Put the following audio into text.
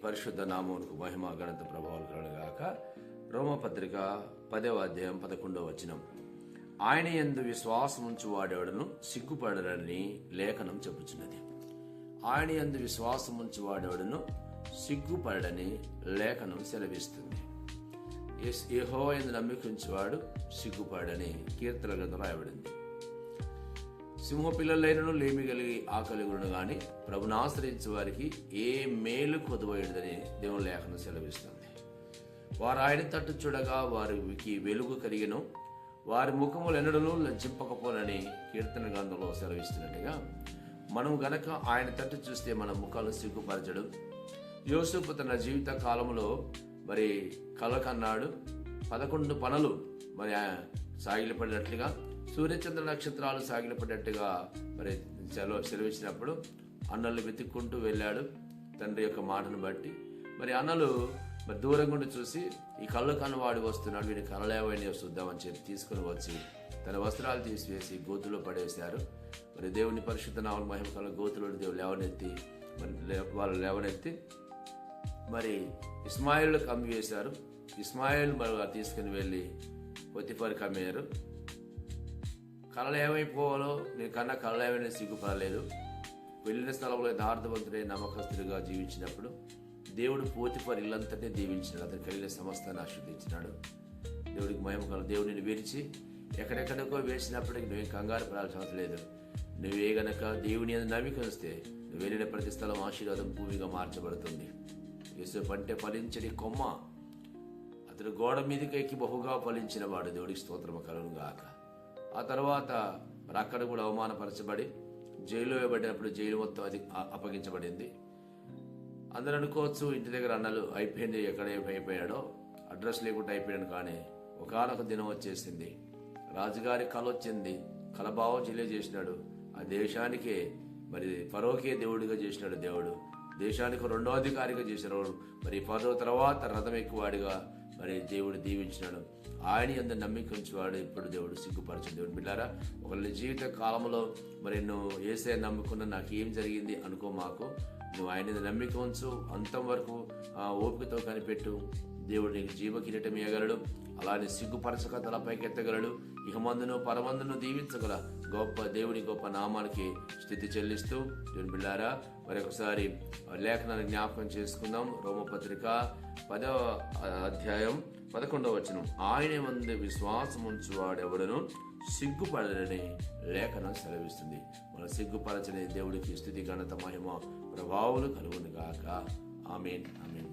పరిశుద్ధ నామమునకు మహిమ ఘనత ప్రభావాలు కలుగుగాక. రోమపత్రిక 10వ అధ్యాయం 11వ వచనం. ఆయన యందు విశ్వాసముంచు వాడెవడను సిగ్గుపడరని లేఖనం చెప్పుచున్నది. ఆయన యందు విశ్వాసముంచు వాడెవడను సిగ్గుపడని లేఖనం సెలవిస్తుంది. యెహోవా యందు నమ్మికుంచువాడు సిగ్గుపడని కీర్తన గ్రంథంలో రాయబడింది. సింహ పిల్లలైనను లేమి కలిగి ఆకలిగులను గాని ప్రభుని ఆశ్రయించే వారికి ఏ మేలు కొదువైడదని దేవుని లేఖనం సెలవిస్తుంది. వారు ఆయన తట్టు చూడగా వారికి వెలుగు కలిగిను, వారి ముఖములు ఎన్నడను లజ్జింపకపోనని కీర్తన గ్రంథంలో సెలవిస్తున్నట్టుగా మనం గనక ఆయన తట్టు చూస్తే మన ముఖాలను సిగ్గుపరచడు. యోసేపు తన జీవిత కాలంలో మరి కల కన్నాడు. 11 పనులు మరి సాగిలపడినట్లుగా, సూర్యచంద్ర నక్షత్రాలు సాగిలపడినట్టుగా మరి సెలవిచ్చినప్పుడు అన్నలు వెతుక్కుంటూ వెళ్ళాడు తండ్రి యొక్క మాటను బట్టి. మరి అన్నలు మరి దూరం గుండి చూసి ఈ కళ్ళు కన్నవాడు వస్తున్నాడు, వీడిని కలలేవని చూద్దామని చెప్పి తీసుకుని వచ్చి తన వస్త్రాలు తీసివేసి గోతులో పడేశారు. మరి దేవుని పరిశుద్ధ నామమున మహిమ కల గోతులో దేవుడు లేవనెత్తి వాళ్ళు లేవనెత్తి మరి ఇస్మాయిల్ కమ్మి వేశారు. ఇస్మాయిల్ మరి తీసుకుని వెళ్ళి పొతిఫర్కి అమ్మారు. కళలు ఏమైపోవాలో నేను కన్నా కళలు ఏమైనా సిగ్గుపడలేదు. వెళ్ళిన స్థలంలో యథార్థవంతుడై నమ్మకస్తుడిగా జీవించినప్పుడు దేవుడు పోతిఫర్ ఇల్లంతనే దీవించినాడు. అతను కలిగిన సమస్తాన్ని ఆశీర్వదించినాడు. దేవుడికి మహిమ కల దేవుడిని విరిచి ఎక్కడెక్కడికో వేసినప్పటికీ నువ్వేం కంగారు పడాల్సిన అవసరం లేదు. నువ్వే గనక దేవుని నమ్మిక వస్తే నువ్వు వెళ్ళిన ప్రతి స్థలం ఆశీర్వాదం భూమిగా మార్చబడుతుంది. యేసు అంటే ఫలించడి కొమ్మ, అతడు గోడ మీదకి ఎక్కి బహుగా ఫలించిన వాడు. దేవుడికి స్తోత్రము కలుగును గాక. ఆ తర్వాత మరి అక్కడ కూడా అవమానపరచబడి జైలు వేయబడినప్పుడు జైలు మొత్తం అది అప్పగించబడింది. అందరూ అనుకోవచ్చు ఇంటి దగ్గర అన్నలు అయిపోయింది, ఎక్కడ అయిపోయాడో అడ్రస్ లేకుండా అయిపోయాడు. కానీ ఒకానొక దినం వచ్చేసింది, రాజుగారి కళ వచ్చింది. కలభావం తెలియజేసినాడు. ఆ దేశానికే మరి ఫరోకే దేవుడిగా చేసినాడు. దేవుడు దేశానికి 2వ అధికారిగా చేసినాడు. మరి ఫరో తర్వాత రథం ఎక్కువాడిగా మరి దేవుడు దీవించినాడు. ఆయన యందు నమ్మిక ఉంచేవాడు ఇప్పుడు దేవుడు సిగ్గుపరచు. దేవుడు బిడ్డారా, ఒకళ్ళ జీవిత కాలంలో మరి నువ్వు యేసే నమ్ముకున్నా నాకు ఏం జరిగింది అనుకో మాకు. నువ్వు ఆయన నమ్మిక ఉంచు, అంతం వరకు ఓపికతో కనిపెట్టు. దేవుడు నీకు జీవ కిరీటం ఇవ్వగలడు. అలానే సిగ్గుపరచక తలపైకి ఎత్తగలడు. ఇక మందును పరమందును దీవించగల గొప్ప దేవుని గొప్ప నామానికి స్థితి చెల్లిస్తూ దేవుని బిడ్డారా మరి ఒకసారి లేఖనాన్ని జ్ఞాపకం చేసుకుందాం. రోమపత్రిక 10వ అధ్యాయం 11వ వచనం. ఆయన యందు విశ్వాసం ఉంచువాడెవడను సిగ్గుపడరని లేఖనం సెలవిస్తుంది. మన సిగ్గుపరచని దేవుడికి స్థుతి ఘనత మహిమ ప్రభావాలు కలుగును గాక. ఆమేన్, ఆమేన్.